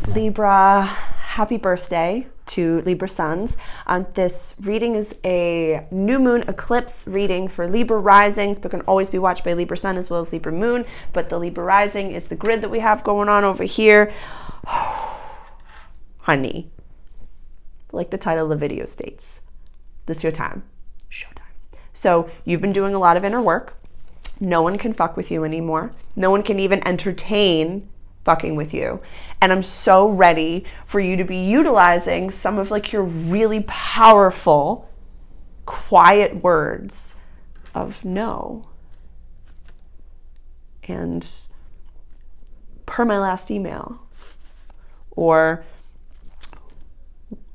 Libra, happy birthday to Libra suns. This reading is a new moon eclipse reading for Libra risings, but can always be watched by Libra sun as well as Libra moon. But the Libra rising is the grid that we have going on over here. Honey, like the title of the video states, this is your time, showtime. So you've been doing a lot of inner work. No one can fuck with you anymore. No one can even entertain fucking with you. And I'm so ready for you to be utilizing some of like your really powerful, quiet words of no. And per my last email, or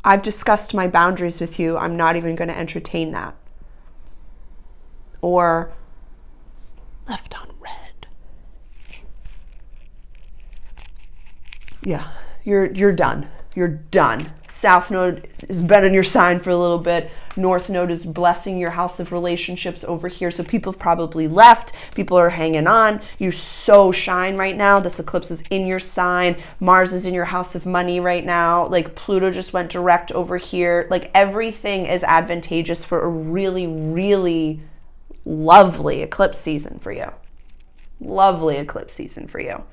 I've discussed my boundaries with you, I'm not even going to entertain that. Or left on red. Yeah, you're done. You're done. South node has been in your sign for a little bit. North node is blessing your house of relationships over here. So people have probably left. People are hanging on. You so shine right now. This eclipse is in your sign. Mars is in your house of money right now. Like Pluto just went direct over here. Like everything is advantageous for a really, really lovely eclipse season for you. Lovely eclipse season for you.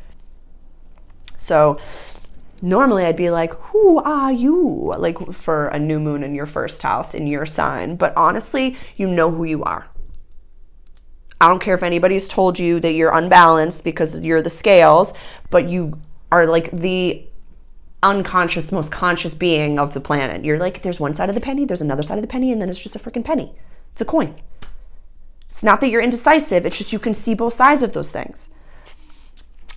So normally I'd be like, who are you? Like for a new moon in your first house in your sign. But honestly, you know who you are. I don't care if anybody's told you that you're unbalanced because you're the scales, but you are like the unconscious, most conscious being of the planet. You're like, there's one side of the penny, there's another side of the penny, and then it's just a freaking penny. It's a coin. It's not that you're indecisive, it's just you can see both sides of those things.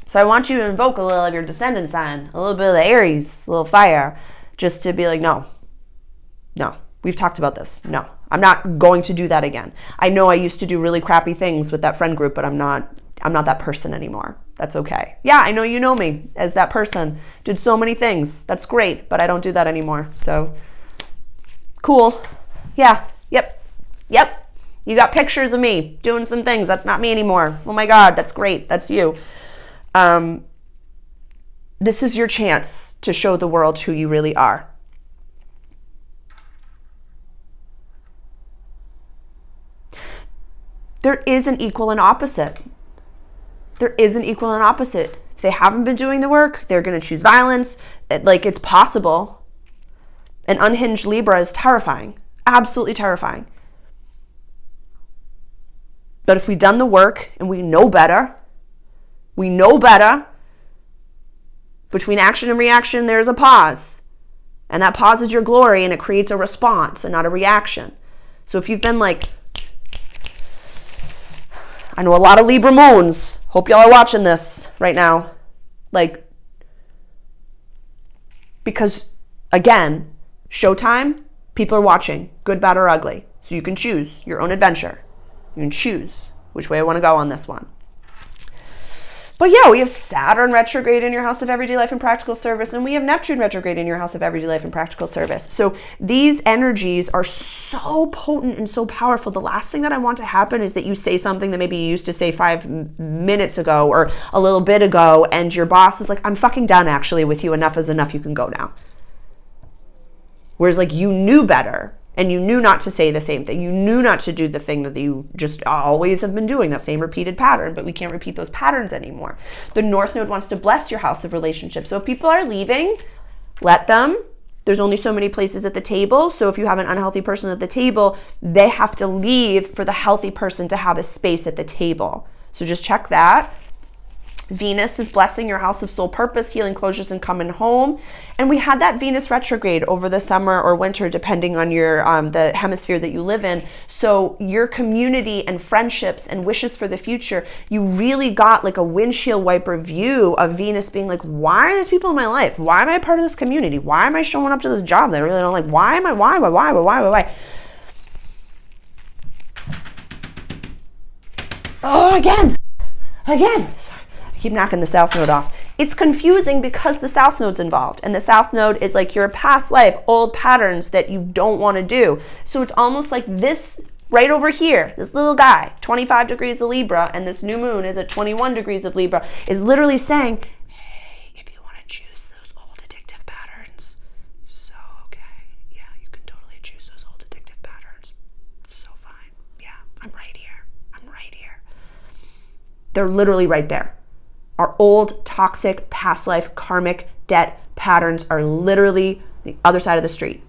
So I want you to invoke a little of your descendant sign, a little bit of the Aries, a little fire, just to be like, no, we've talked about this. No, I'm not going to do that again. I know I used to do really crappy things with that friend group, but I'm not that person anymore. That's okay. Yeah, I know you know me as that person. Did so many things. That's great, but I don't do that anymore. So cool. Yeah, yep. You got pictures of me doing some things. That's not me anymore. Oh my God, that's great. That's you. This is your chance to show the world who you really are. There is an equal and opposite. There is an equal and opposite. If they haven't been doing the work, they're going to choose violence. It's possible. An unhinged Libra is terrifying. Absolutely terrifying. But if we've done the work and we know better, between action and reaction, there's a pause. And that pause is your glory, and it creates a response and not a reaction. So if you've been like, I know a lot of Libra moons. Hope y'all are watching this right now. Like, because again, showtime, people are watching, good, bad, or ugly. So you can choose your own adventure. You can choose which way I want to go on this one. But yeah, we have Saturn retrograde in your house of everyday life and practical service, and we have Neptune retrograde in your house of everyday life and practical service. So these energies are so potent and so powerful. The last thing that I want to happen is that you say something that maybe you used to say 5 minutes ago or a little bit ago, and your boss is like, I'm fucking done actually with you. Enough is enough. You can go now. Whereas like you knew better. And you knew not to say the same thing. You knew not to do the thing that you just always have been doing, that same repeated pattern, but we can't repeat those patterns anymore. The North Node wants to bless your house of relationships. So if people are leaving, let them. There's only so many places at the table. So if you have an unhealthy person at the table, they have to leave for the healthy person to have a space at the table. So just check that. Venus is blessing your house of soul purpose, healing closures, and coming home. And we had that Venus retrograde over the summer or winter, depending on your the hemisphere that you live in. So your community and friendships and wishes for the future, you really got like a windshield wiper view of Venus being like, why are these people in my life? Why am I part of this community? Why am I showing up to this job that I really don't like? Why am I? Why? Oh, again. Sorry. Keep knocking the South Node off. It's confusing because the South Node's involved, and the South Node is like your past life, old patterns that you don't want to do. So it's almost like this right over here, this little guy, 25 degrees of Libra, and this new moon is at 21 degrees of Libra, is literally saying, hey, if you want to choose those old addictions, They're literally right there. Our old, toxic, past life, karmic debt patterns are literally the other side of the street.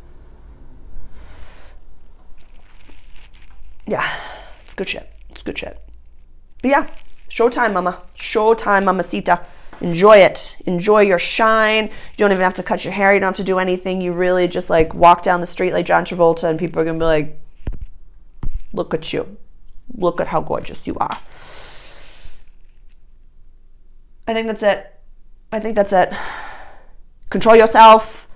Yeah, it's good shit. It's good shit. But yeah, showtime, mama. Showtime, mamacita. Enjoy it. Enjoy your shine. You don't even have to cut your hair. You don't have to do anything. You really just like walk down the street like John Travolta and people are going to be like, look at you. Look at how gorgeous you are. I think that's it. I think that's it. Control yourself.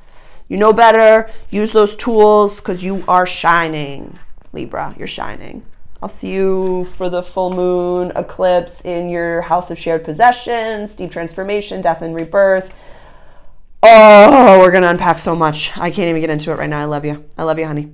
You know better. Use those tools because you are shining. Libra, you're shining. I'll see you for the full moon eclipse in your house of shared possessions, deep transformation, death and rebirth. Oh, we're going to unpack so much. I can't even get into it right now. I love you. I love you, honey.